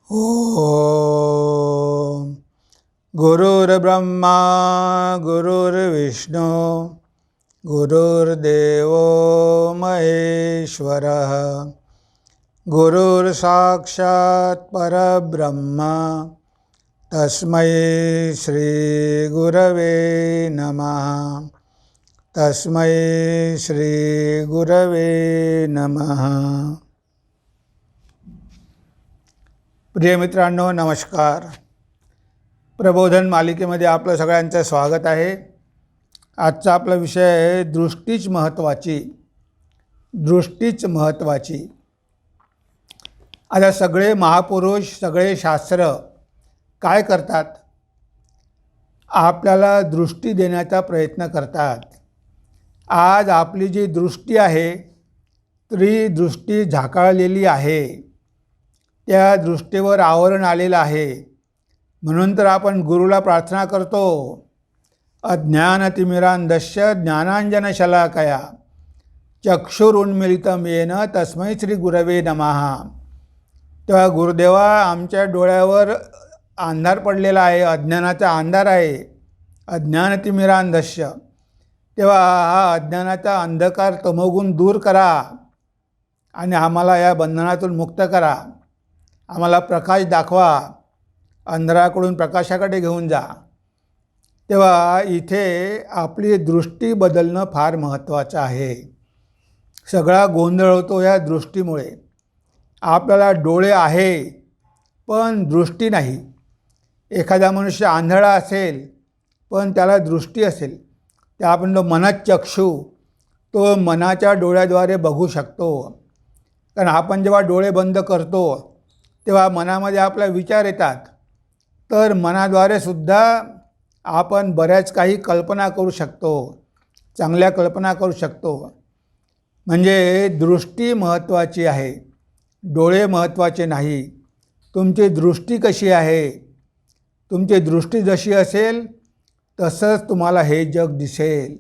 ओम गुरुर्ब्रह्मा गुरुर्विष्णू गुरुर्देव महेश्वरः गुरुर्साक्षात् परब्रह्म तस्मै श्री गुरवे नमः तस्मै श्री गुरवे नमः। प्रिय मित्रांनो, नमस्कार. प्रबोधन मालिकेमध्ये आपलं सगळ्यांचं स्वागत आहे. आजचा आपला विषय आहे दृष्टीच महत्त्वाची. दृष्टीच महत्त्वाची. आता सगळे महापुरुष, सगळे शास्त्र काय करतात? आपल्याला दृष्टी देण्याचा प्रयत्न करतात. आज आपली जी दृष्टी आहे ती दृष्टी झाकाळलेली आहे. त्या दृष्टीवर आवरण आलेलं आहे. म्हणून तर आपण गुरुला प्रार्थना करतो, अज्ञानतिमिरांधस्य ज्ञानांजनशलाकया चक्षुरुन्मीलितं येन तस्मै श्री गुरवे नमः. तेव्हा गुरुदेवा, आमच्या डोळ्यावर अंधार पडलेला आहे, अज्ञानाचा अंधार आहे, अज्ञानतिमिरांधस्य. तेव्हा हा अज्ञानाचा अंधकार तमोगुण दूर करा आणि आम्हाला या बंधनातून मुक्त करा. आम्हाला प्रकाश दाखवा, अंधाराकडून प्रकाशाकडे घेऊन जा. तेव्हा इथे आपली दृष्टी बदलणं फार महत्त्वाचं आहे. सगळा गोंधळ होतो या दृष्टीमुळे. आपल्याला डोळे आहे पण दृष्टी नाही. एखादा मनुष्य आंधळा असेल पण त्याला दृष्टी असेल. त्या आपण तो मनःचक्षु, तो मनाच्या डोळ्याद्वारे बघू शकतो. कारण आपण जेव्हा डोळे बंद करतो तेव्हा मनामध्ये आपला विचार येतात. तर मनाद्वारे सुद्धा आपण बऱ्याच काही कल्पना करू शकतो, चांगल्या कल्पना करू शकतो. म्हणजे दृष्टी महत्त्वाची आहे, डोळे महत्त्वाचे नाही. तुमची दृष्टी कशी आहे? तुमची दृष्टी जशी असेल तसंच तुम्हाला हे जग दिसेल.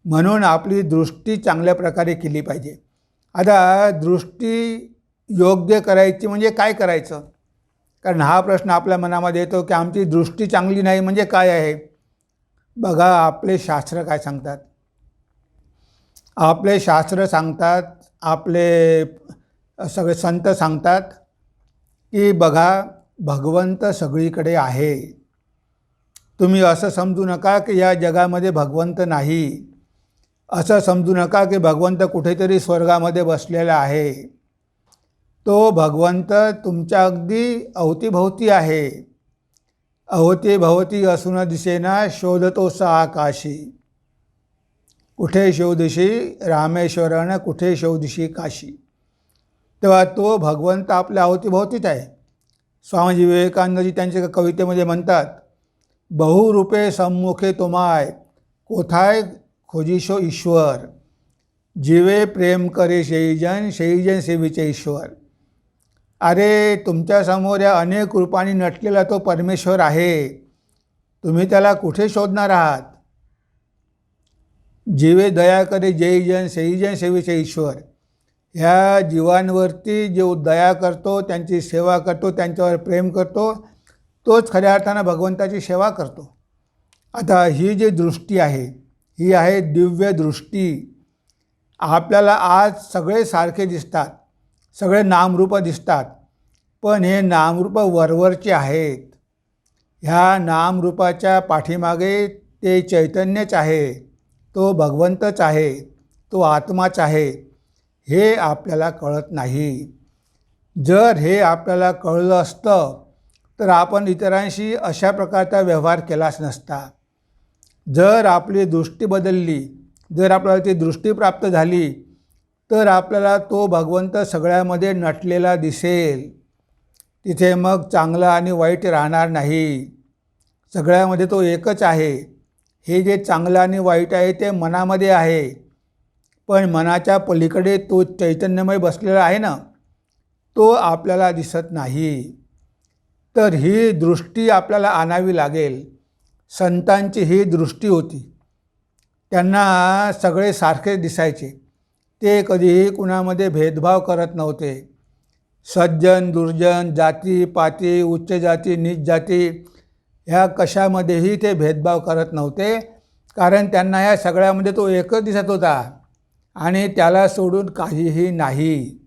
म्हणून आपली दृष्टी चांगल्या प्रकारे केली पाहिजे. आता दृष्टी योग्य करायची म्हणजे काय करायचं? कारण हा प्रश्न आपल्या मनामध्ये येतो की आमची दृष्टी चांगली नाही म्हणजे काय आहे? बघा, आपले शास्त्र काय सांगतात. आपले शास्त्र सांगतात, आपले सगळे संत सांगतात की बघा, भगवंत सगळीकडे आहे. तुम्ही असं समजू नका की या जगामध्ये भगवंत नाही. असं समजू नका की भगवंत कुठेतरी स्वर्गामध्ये बसलेला आहे. तो भगवंत तुमच्या अगदी अवतीभोवती आहे. अवतीभोवती असून दिसेना शोधतोस आकाशी. कुठे शोधिशी रामेश्वरानं, कुठे शोधिशी काशी. तेव्हा तो भगवंत आपल्या अवतीभोवतीच आहे. स्वामी विवेकानंदजी त्यांच्या कवितेमध्ये म्हणतात, बहुरूपे सम्मुखे तुम्हाय कोथाय खोजिशो ईश्वर. जीवे प्रेम करे शेईजन, शेईजन सेविचे ईश्वर. अरे, तुमच्यासमोर या अनेक रूपांनी नटलेला तो परमेश्वर आहे. तुम्ही त्याला कुठे शोधणार आहात? जीवे दया करे जैजन, सेईजन सेविचे ईश्वर. ह्या जीवांवरती जो दया करतो, त्यांची सेवा करतो, त्यांच्यावर प्रेम करतो, तोच खऱ्या अर्थानं भगवंताची सेवा करतो. आता ही जी दृष्टी आहे ही आहे दिव्य दृष्टी. आपल्याला आज सगळे सारखे दिसतात, सगळे नामरूप दिसतात, पण हे नामरूप वरवरचे आहेत. ह्या नामरूपाच्या पाठीमागे ते चैतन्यच आहे, तो भगवंतच आहे, तो आत्माच आहे. हे आपल्याला कळत नाही. जर हे आपल्याला कळलं असतं तर आपण इतरांशी अशा प्रकारचा व्यवहार केलाच नसता. जर आपली दृष्टी बदलली, जर आपल्याला ती दृष्टी प्राप्त झाली तर आपल्याला तो भगवंत सगळ्यामध्ये नटलेला दिसेल. तिथे मग चांगलं आणि वाईट राहणार नाही. सगळ्यामध्ये तो एकच आहे. हे जे चांगलं आणि वाईट आहे ते मनामध्ये आहे, पण मनाच्या पलीकडे तो चैतन्यमय बसलेला आहे ना, तो आपल्याला दिसत नाही. तर ही दृष्टी आपल्याला आणावी लागेल. संतांची ही दृष्टी होती. त्यांना सगळे सारखे दिसायचे. ते कधीही कुणामध्ये भेदभाव करत नव्हते. सज्जन दुर्जन, जाती पाती, उच्च जाती नीच जाती ह्या कशामध्येही ते भेदभाव करत नव्हते, कारण त्यांना ह्या सगळ्यामध्ये तो एकच दिसत होता आणि त्याला सोडून काहीही नाही.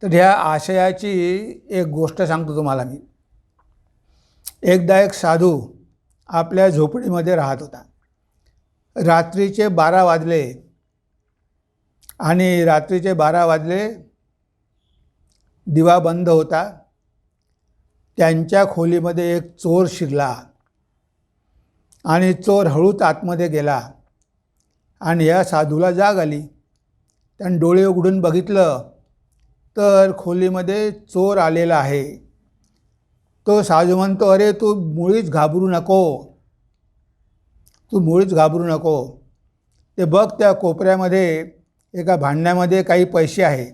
तर ह्या आशयाची एक गोष्ट सांगतो तुम्हाला मी. एकदा एक साधू आपल्या झोपडीमध्ये राहत होता. रात्रीचे 12 वाजले आणि रात्रीचे 12 वाजले, दिवा बंद होता. त्यांच्या खोलीमध्ये एक चोर शिरला आणि चोर हळूच आतमध्ये गेला आणि या साधूला जाग आली. त्यानं डोळे उघडून बघितलं तर खोलीमध्ये चोर आलेला आहे. तो साधू म्हणतो, अरे तू मुळीच घाबरू नको, तू मुळीच घाबरू नको. ते बघ त्या कोपऱ्यामध्ये एका भांड्यामध्ये काही पैसे आहे.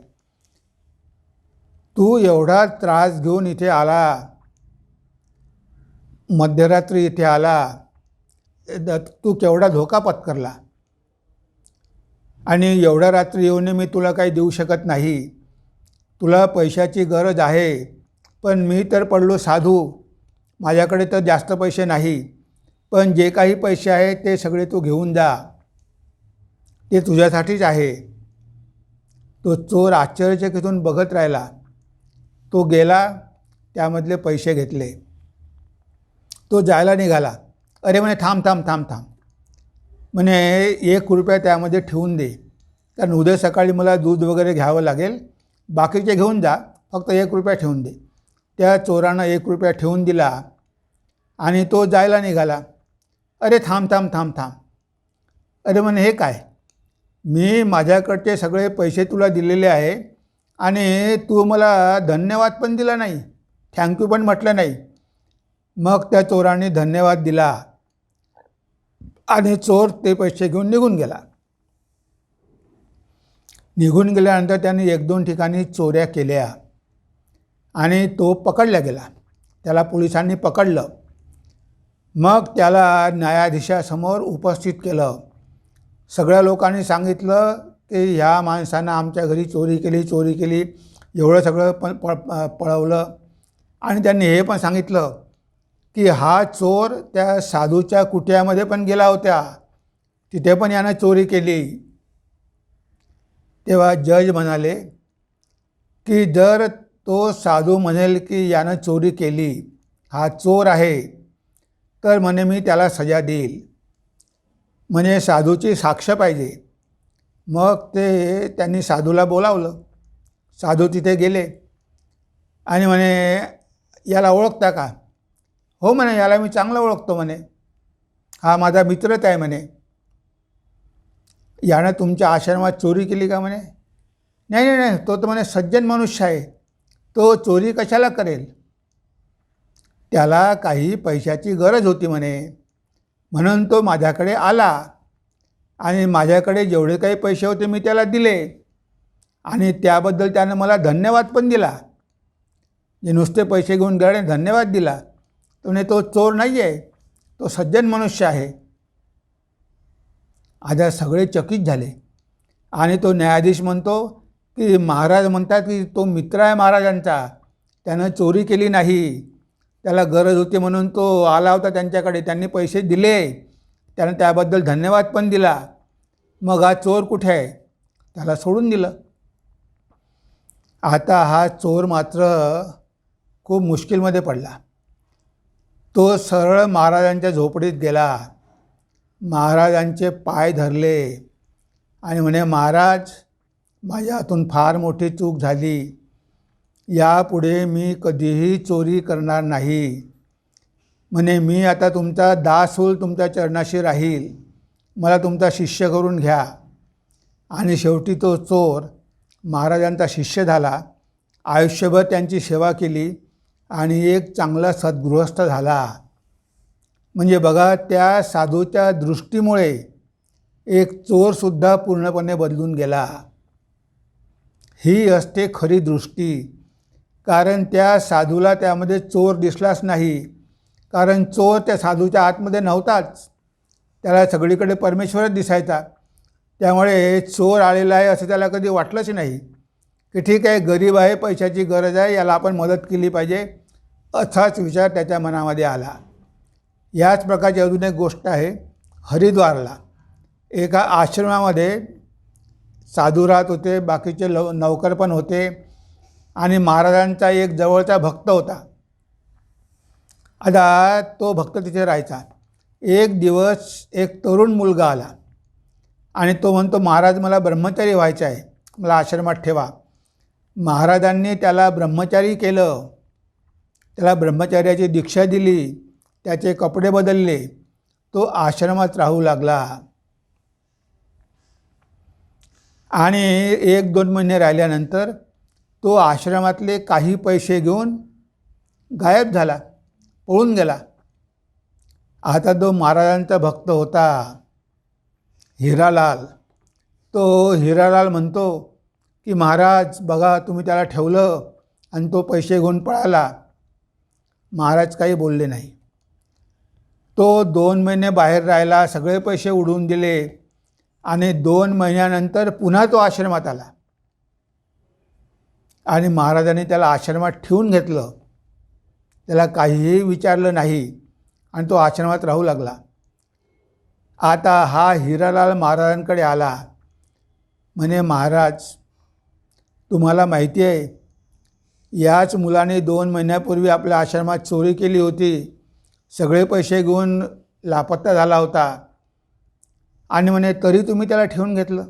तू एवढा त्रास घेऊन इथे आला, मध्यरात्री इथे आला, तू केवढा धोका पत्करला आणि एवढ्या रात्री येऊन मी तुला काही देऊ शकत नाही. तुला पैशाची गरज आहे, पण मी तर पडलो साधू, माझ्याकडे तर जास्त पैसे नाही, पण जे काही पैसे आहेत ते सगळे तू घेऊन जा, ते तुझ्यासाठीच आहे. तो चोर आश्चर्यचकितून बघत राहिला. तो गेला, त्यामधले पैसे घेतले. तो जायला निघाला. अरे म्हणे थांब थांब थांब थांब, म्हणे 1 रुपया त्यामध्ये ठेवून दे, कारण उद्या सकाळी मला दूध वगैरे घ्यावं लागेल, बाकीचे घेऊन जा, फक्त 1 रुपया ठेवून दे. त्या चोरानं 1 रुपया ठेवून दिला आणि तो जायला निघाला. अरे थांब थांब थांब थांब, अरे म्हणे हे काय, मी माझ्याकडचे सगळे पैसे तुला दिलेले आहे आणि तू मला धन्यवाद पण दिला नाही, थँक्यू पण म्हटलं नाही. मग त्या चोराने धन्यवाद दिला आणि चोर ते पैसे घेऊन निघून गेला. निघून गेल्यानंतर त्याने 1-2 ठिकाणी चोऱ्या केल्या आणि तो पकडला गेला. त्याला पोलिसांनी पकडलं. मग त्याला न्यायाधीशासमोर उपस्थित केलं. सगळ्या लोकांनी सांगितलं की ह्या माणसानं आमच्या घरी चोरी केली, एवढं सगळं पळवलं. आणि त्यांनी हे पण सांगितलं की हा चोर त्या साधूच्या कुट्यामध्ये पण गेला होता, तिथे पण यानं चोरी केली. तेव्हा जज म्हणाले की जर तो साधू म्हणेल की यानं चोरी केली, हा चोर आहे, तर म्हणे मी त्याला सजा देईल, म्हणे साधूची साक्ष पाहिजे. मग ते त्यांनी साधूला बोलावलं. साधू तिथे गेले आणि म्हणे याला ओळखता का? हो म्हणे, याला मी चांगलं ओळखतो म्हणे, हा माझा मित्रच आहे म्हणे. यानं तुमच्या आश्रमात चोरी केली का? म्हणे नाही नाही नाही, तो तर म्हणे सज्जन मनुष्य आहे, तो चोरी कशाला करेल, त्याला काही पैशाची गरज होती म्हणे, म्हणून तो माझ्याकडे आला आणि माझ्याकडे जेवढे काही पैसे होते मी त्याला दिले आणि त्याबद्दल त्यानं मला धन्यवाद पण दिला. जे नुसते पैसे घेऊन गेल्याने धन्यवाद दिला, तो म्हणे तो चोर नाही आहे, तो सज्जन मनुष्य आहे. आता सगळे चकित झाले आणि तो न्यायाधीश म्हणतो की महाराज म्हणतात की तो मित्र आहे महाराजांचा, त्यानं चोरी केली नाही, त्याला गरज होती म्हणून तो आला होता त्यांच्याकडे, त्यांनी पैसे दिले, त्यानं त्याबद्दल धन्यवाद पण दिला. मग हा चोर कुठे आहे? त्याला सोडून दिलं. आता हा चोर मात्र खूप मुश्किलमध्ये पडला. तो सरळ महाराजांच्या झोपडीत गेला, महाराजांचे पाय धरले आणि म्हणे महाराज, माझ्या हातून फार मोठी चूक झाली, यापुढे मी कधीही चोरी करणार नाही. म्हणे मी आता तुमचा दास होईल, तुमच्या चरणाशी राहील, मला तुमचा शिष्य करून घ्या. आणि शेवटी तो चोर महाराजांचा शिष्य झाला, आयुष्यभर त्यांची सेवा केली आणि एक चांगला सद्गृहस्थ झाला. म्हणजे बघा, त्या साधूच्या दृष्टीमुळे एक चोरसुद्धा पूर्णपणे बदलून गेला. ही असते खरी दृष्टी. कारण त्या साधूला त्यामध्ये चोर दिसलाच नाही, कारण चोर त्या साधूच्या आतमध्ये नव्हताच, त्याला सगळीकडे परमेश्वरच दिसायचा. त्यामुळे चोर आलेला आहे असं त्याला कधी वाटलंच नाही. की ठीक आहे, गरीब आहे, पैशाची गरज आहे, याला आपण मदत केली पाहिजे, असाच विचार त्याच्या मनामध्ये आला. याच प्रकारची अजून एक गोष्ट आहे. हरिद्वारला एका आश्रमामध्ये साधू राहत होते, बाकीचे नौकर पण होते आणि महाराजांचा एक जवळचा भक्त होता. आता तो भक्त तिथे राहायचा. एक दिवस एक तरुण मुलगा आला आणि तो म्हणतो, महाराज मला ब्रह्मचारी व्हायचं आहे, मला आश्रमात ठेवा. महाराजांनी त्याला ब्रह्मचारी केलं, त्याला ब्रह्मचार्याची दीक्षा दिली, त्याचे कपडे बदलले, तो आश्रमात राहू लागला. आणि 1-2 महिने राहिल्यानंतर तो आश्रमातले काही पैसे घेऊन गायब झाला, पळून गेला. आता तो महाराजांचा भक्त होता हिरालाल. तो हिरालाल म्हणतो की महाराज बघा, तुम्ही त्याला ठेवलं आणि तो पैसे घेऊन पळाला. महाराज काही बोलले नाही. तो 2 महिने बाहेर राहिला, सगळे पैसे उडवून दिले आणि 2 महिन्यानंतर पुन्हा तो आश्रमात आला आणि महाराजांनी त्याला आश्रमात ठेवून घेतलं. त्याला काहीही विचारलं नाही आणि तो आश्रमात राहू लागला. आता हा हिरालाल महाराजांकडे आला. म्हणे, महाराज तुम्हाला माहिती आहे, याच मुलाने 2 महिन्यापूर्वी आपल्या आश्रमात चोरी केली होती, सगळे पैसे घेऊन लापत्ता झाला होता आणि म्हणे तरी तुम्ही त्याला ठेवून घेतलं.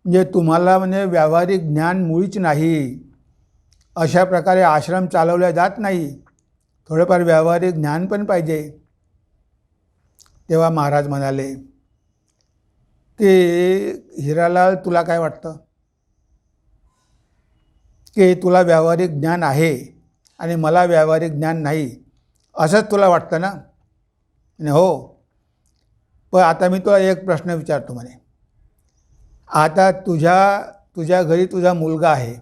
म्हणजे तुम्हाला म्हणे व्यावहारिक ज्ञान मुळीच नाही. अशा प्रकारे आश्रम चालवल्या जात नाही, थोडंफार व्यावहारिक ज्ञान पण पाहिजे. तेव्हा महाराज म्हणाले की हिरालाल, तुला काय वाटतं की तुला व्यावहारिक ज्ञान आहे आणि मला व्यावहारिक ज्ञान नाही, असंच तुला वाटतं ना? आणि हो, पण आता मी तुला एक प्रश्न विचारतो. म्हणे आता तुझ्या घरी तुझा मुलगा आहे,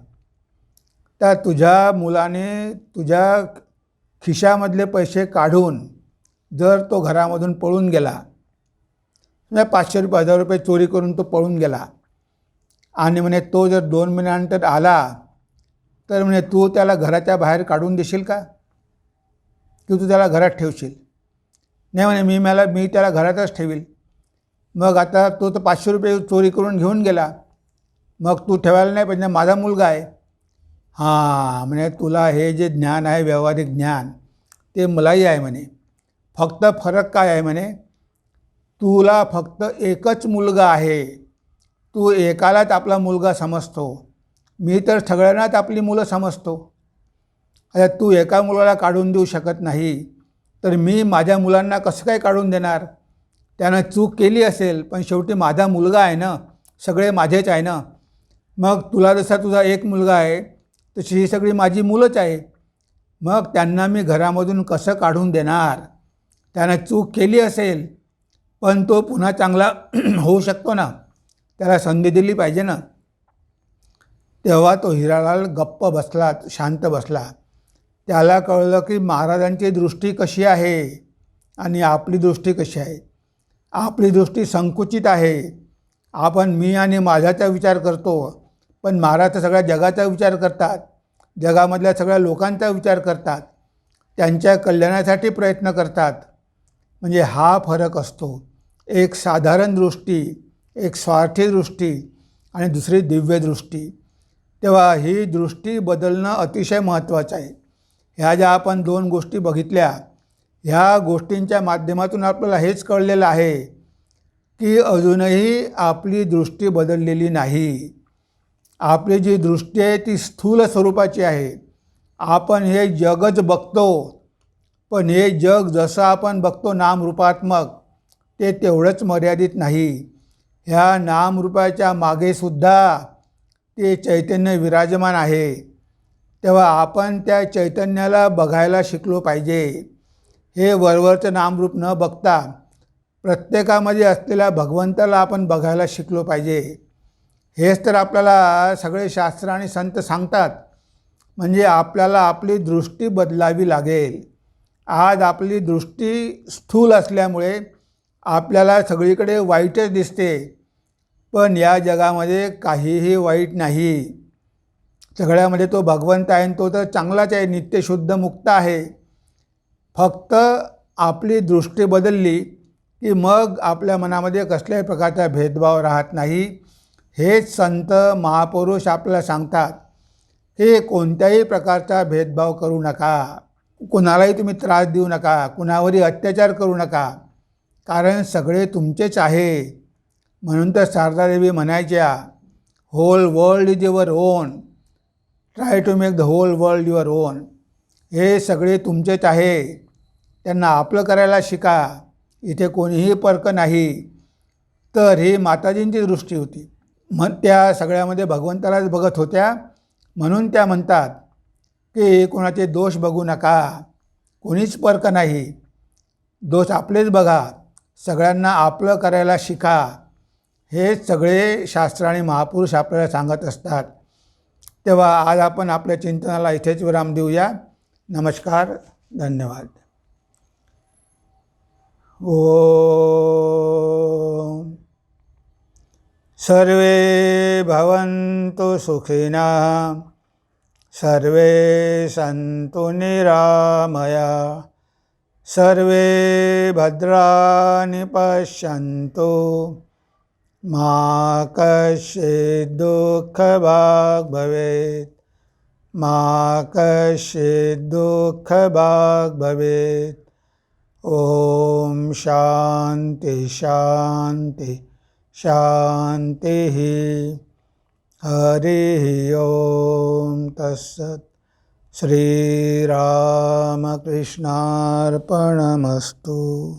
तर तुझ्या मुलाने तुझ्या खिशामधले पैसे काढून जर तो घरामधून पळून गेला, म्हणजे 500 रुपये 1000 रुपये चोरी करून तो पळून गेला आणि म्हणे तो जर 2 महिन्यानंतर आला, तर म्हणे तू त्याला घराच्या बाहेर काढून देशील का, की तू त्याला घरात ठेवशील? नाही म्हणे, मी त्याला घरातच ठेवील. मग आता तो तर 500 रुपये चोरी करून घेऊन गेला, मग तू ठेवायला नाही पाहिजे, माझा मुलगा आहे. हां, म्हणे तुला हे जे ज्ञान आहे व्यावहारिक ज्ञान, ते मलाही आहे म्हणे. फक्त फरक काय आहे म्हणे, तुला फक्त एकच मुलगा आहे, तू एकालाच आपला मुलगा समजतो, मी तर सगळ्यांनाच आपली मुलं समजतो. आता तू एका मुलाला काढून देऊ शकत नाही, तर मी माझ्या मुलांना कसं काय काढून देणार? त्यानं चूक केली असेल, पण शेवटी माझा मुलगा आहे ना, सगळे माझेच आहे ना. मग तुला जसा तुझा एक मुलगा आहे, तशी ही सगळी माझी मुलंच आहे. मग त्यांना मी घरामधून कसं काढून देणार? त्यानं चूक केली असेल, पण तो पुन्हा चांगला होऊ शकतो ना, त्याला संधी दिली पाहिजे ना. तेव्हा तो हिरालाल गप्प बसला, शांत बसला. त्याला कळलं की महाराजांची दृष्टी कशी आहे आणि आपली दृष्टी कशी आहे. आपली दृष्टी संकुचित आहे. आपण मी आणि माझाचा विचार करतो, पण महाराज तर सगळ्या जगाचा विचार करतात, जगामधल्या सगळ्या लोकांचा विचार करतात, त्यांच्या कल्याणासाठी प्रयत्न करतात. म्हणजे हा फरक असतो. एक साधारण दृष्टी, एक स्वार्थी दृष्टी आणि दुसरी दिव्य दृष्टी. तेव्हा ही दृष्टी बदलणं अतिशय महत्त्वाचं आहे. ह्या ज्या आपण 2 गोष्टी बघितल्या, ह्या गोष्टींच्या माध्यमातून आपल्याला हेच कळलेलं आहे की अजूनही आपली दृष्टी बदललेली नाही. आपली जी दृष्टी आहे ती स्थूल स्वरूपाची आहे. आपण हे जगच बघतो, पण हे जग जसं आपण बघतो नामरूपात्मक, ते तेवढंच मर्यादित नाही. ह्या नामरूपाच्या मागेसुद्धा ते चैतन्य विराजमान आहे. तेव्हा आपण त्या चैतन्याला बघायला शिकलो पाहिजे. हे वरवरचं नामरूप न बघता प्रत्येकामध्ये असलेल्या भगवंताला आपण बघायला शिकलो पाहिजे. हेच तर आपल्याला सगळे शास्त्र आणि संत सांगतात. म्हणजे आपल्याला आपली दृष्टी बदलावी लागेल. आज आपली दृष्टी स्थूल असल्यामुळे आपल्याला सगळीकडे वाईटच दिसते, पण या जगामध्ये काहीही वाईट नाही. सगळ्यामध्ये तो भगवंत आहे आणि तो तर चांगलाच आहे, नित्यशुद्ध मुक्त आहे. फक्त आपली दृष्टी बदलली की मग आपल्या मनामध्ये कसल्याही प्रकारचा भेदभाव राहत नाही. हेच संत महापुरुष आपल्याला सांगतात की कोणत्याही प्रकारचा भेदभाव करू नका, कुणालाही तुम्ही त्रास देऊ नका, कुणावरही अत्याचार करू नका, कारण सगळे तुमचेच आहे. म्हणून तर शारदादेवी म्हणायच्या, whole world is your own, try to make the whole world your own. हे सगळे तुमचेच आहे, त्यांना आपलं करायला शिका, इथे कोणीही परक नाही. तर ही माताजींची दृष्टी होती. मग त्या सगळ्यामध्ये भगवंतालाच बघत होत्या. म्हणून त्या म्हणतात की कोणाचे दोष बघू नका, कोणीच परक नाही, दोष आपलेच बघा, सगळ्यांना आपलं करायला शिका. हे सगळे शास्त्र आणि महापुरुष आपल्याला सांगत असतात. तेव्हा आज आपण आपल्या चिंतनाला इथेच विराम देऊया. नमस्कार, धन्यवाद. ओम सर्वे भवन्तु सुखिनः, सर्वे सन्तु निरामया, सर्वे भद्राणि पश्यन्तु, मा कश्चित् दुःखभाग् भवेत्, मा कश्चित् दुःखभाग् भवेत्. ओम शांति शांति शांति. हरि ओम तत्सत्. श्रीरामकृष्णार्पणमस्तु.